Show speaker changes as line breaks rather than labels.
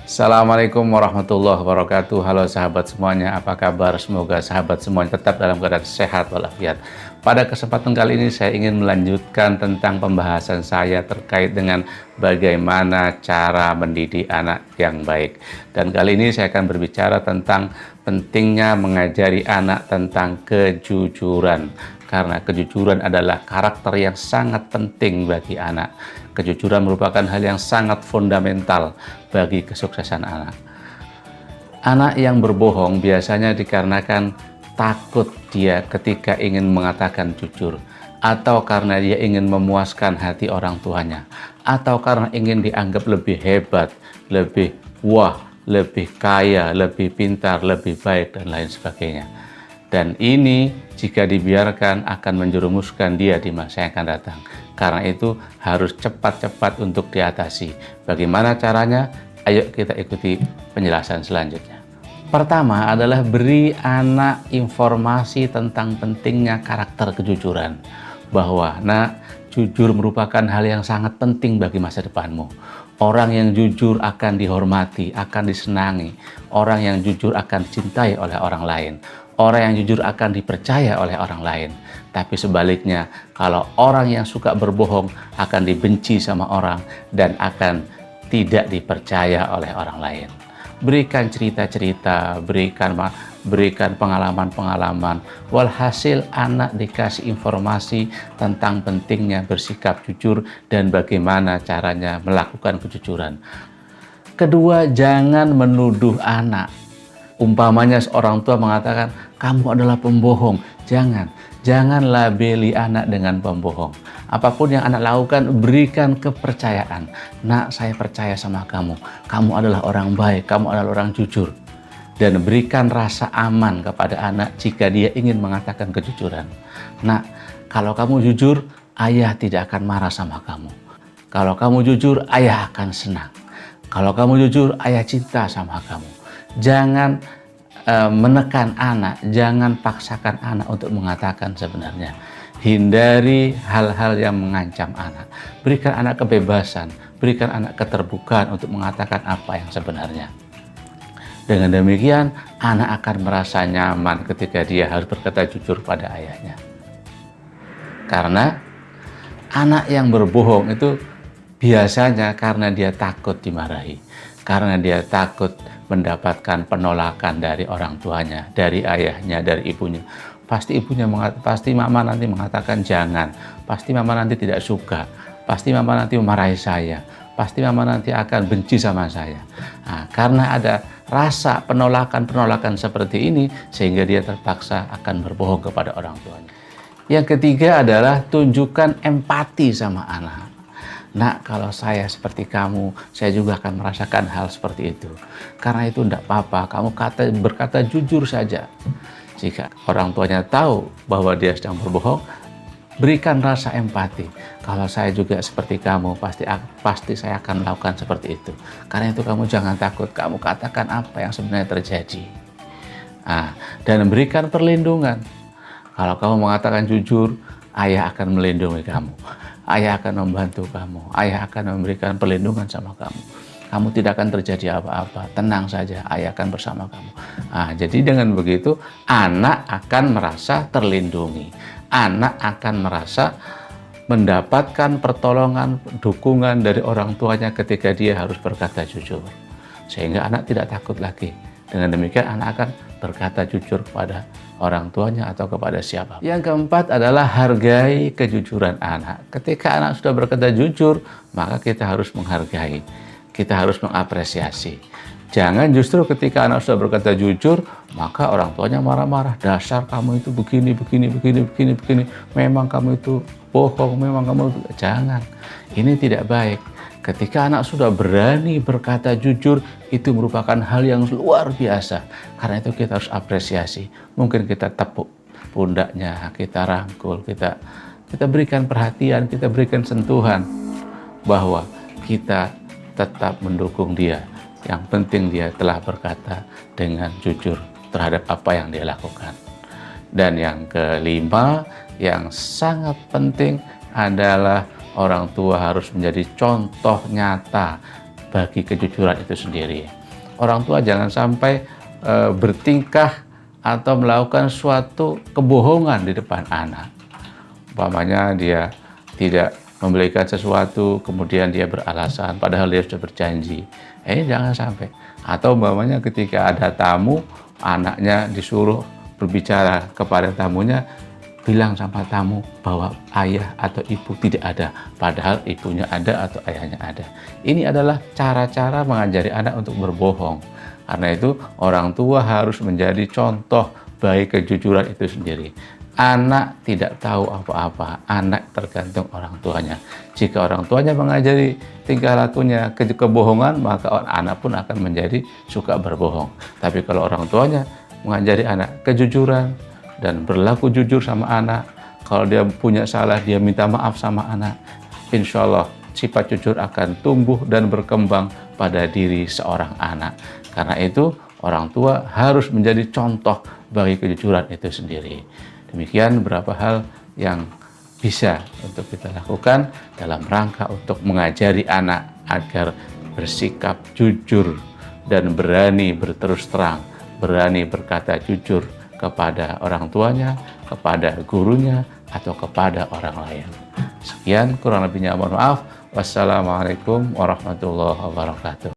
Assalamualaikum warahmatullahi wabarakatuh. Halo sahabat semuanya, apa kabar? Semoga sahabat semuanya tetap dalam keadaan sehat walafiat. Pada kesempatan kali ini saya ingin melanjutkan tentang pembahasan saya terkait dengan bagaimana cara mendidik anak yang baik. Dan kali ini saya akan berbicara tentang pentingnya mengajari anak tentang kejujuran. Karena kejujuran adalah karakter yang sangat penting bagi anak. Kejujuran merupakan hal yang sangat fundamental bagi kesuksesan anak. Anak yang berbohong biasanya dikarenakan takut dia ketika ingin mengatakan jujur, atau karena dia ingin memuaskan hati orang tuanya, atau karena ingin dianggap lebih hebat, lebih wah, lebih kaya, lebih pintar, lebih baik, dan lain sebagainya. Dan ini jika dibiarkan akan menjerumuskan dia di masa yang akan datang. Karena itu harus cepat-cepat untuk diatasi. Bagaimana caranya? Ayo kita ikuti penjelasan selanjutnya. Pertama adalah beri anak informasi tentang pentingnya karakter kejujuran. Bahwa jujur merupakan hal yang sangat penting bagi masa depanmu. Orang yang jujur akan dihormati, akan disenangi. Orang yang jujur akan dicintai oleh orang lain. Orang yang jujur akan dipercaya oleh orang lain. Tapi sebaliknya, kalau orang yang suka berbohong akan dibenci sama orang dan akan tidak dipercaya oleh orang lain. Berikan cerita-cerita, berikan pengalaman-pengalaman. Walhasil anak dikasih informasi tentang pentingnya bersikap jujur dan bagaimana caranya melakukan kejujuran. Kedua, jangan menuduh anak. Umpamanya seorang tua mengatakan, kamu adalah pembohong. Jangan labeli anak dengan pembohong. Apapun yang anak lakukan, berikan kepercayaan. Nak, saya percaya sama kamu. Kamu adalah orang baik, kamu adalah orang jujur. Dan berikan rasa aman kepada anak jika dia ingin mengatakan kejujuran. Nak, kalau kamu jujur, ayah tidak akan marah sama kamu. Kalau kamu jujur, ayah akan senang. Kalau kamu jujur, ayah cinta sama kamu. Jangan menekan anak, jangan paksakan anak untuk mengatakan sebenarnya. Hindari hal-hal yang mengancam anak. Berikan anak kebebasan, berikan anak keterbukaan untuk mengatakan apa yang sebenarnya. Dengan demikian, anak akan merasa nyaman ketika dia harus berkata jujur pada ayahnya. Karena anak yang berbohong itu biasanya karena dia takut dimarahi, karena dia takut mendapatkan penolakan dari orang tuanya, dari ayahnya, dari ibunya. Pasti mama nanti mengatakan jangan, pasti mama nanti tidak suka, pasti mama nanti memarahi saya, pasti mama nanti akan benci sama saya. Nah, karena ada rasa penolakan seperti ini, sehingga dia terpaksa akan berbohong kepada orang tuanya. Yang ketiga adalah tunjukkan empati sama anak. Nak, kalau saya seperti kamu, saya juga akan merasakan hal seperti itu. Karena itu tidak apa-apa, kamu berkata jujur saja. Jika orang tuanya tahu bahwa dia sedang berbohong, berikan rasa empati. Kalau saya juga seperti kamu, pasti saya akan melakukan seperti itu. Karena itu kamu jangan takut, kamu katakan apa yang sebenarnya terjadi. Dan berikan perlindungan. Kalau kamu mengatakan jujur, ayah akan melindungi kamu. Ayah akan membantu kamu. Ayah akan memberikan perlindungan sama kamu. Kamu tidak akan terjadi apa-apa. Tenang saja, ayah akan bersama kamu. Jadi dengan begitu, anak akan merasa terlindungi. Anak akan merasa mendapatkan pertolongan, dukungan dari orang tuanya ketika dia harus berkata jujur. Sehingga anak tidak takut lagi. Dengan demikian, anak akan berkata jujur kepada orang tuanya atau kepada siapa. Yang keempat adalah hargai kejujuran anak. Ketika anak sudah berkata jujur, maka kita harus menghargai. Kita harus mengapresiasi. Jangan justru ketika anak sudah berkata jujur, maka orang tuanya marah-marah. Dasar kamu itu begini. Memang kamu itu bohong, memang kamu itu... Jangan. Ini tidak baik. Ketika anak sudah berani berkata jujur, itu merupakan hal yang luar biasa. Karena itu kita harus apresiasi. Mungkin kita tepuk pundaknya, kita rangkul, kita berikan perhatian, kita berikan sentuhan. Bahwa kita tetap mendukung dia. Yang penting dia telah berkata dengan jujur terhadap apa yang dia lakukan. Dan yang kelima, yang sangat penting adalah orang tua harus menjadi contoh nyata bagi kejujuran itu sendiri. Orang tua jangan sampai bertingkah atau melakukan suatu kebohongan di depan anak. Umpamanya dia tidak membelikan sesuatu, kemudian dia beralasan, padahal dia sudah berjanji. Jangan sampai. Atau umpamanya ketika ada tamu, anaknya disuruh berbicara kepada tamunya, bilang sama tamu bahwa ayah atau ibu tidak ada, padahal ibunya ada atau ayahnya ada. Ini adalah cara-cara mengajari anak untuk berbohong. Karena itu orang tua harus menjadi contoh bagi kejujuran itu sendiri. Anak tidak tahu apa-apa, anak tergantung orang tuanya. Jika orang tuanya mengajari tingkah lakunya kebohongan, maka anak pun akan menjadi suka berbohong. Tapi kalau orang tuanya mengajari anak kejujuran dan berlaku jujur sama anak, kalau dia punya salah dia minta maaf sama anak, insya Allah sifat jujur akan tumbuh dan berkembang pada diri seorang anak. Karena itu orang tua harus menjadi contoh bagi kejujuran itu sendiri. Demikian beberapa hal yang bisa untuk kita lakukan dalam rangka untuk mengajari anak agar bersikap jujur dan berani berterus terang, berani berkata jujur kepada orang tuanya, kepada gurunya, atau kepada orang lain. Sekian, kurang lebihnya mohon maaf. Wassalamualaikum warahmatullahi wabarakatuh.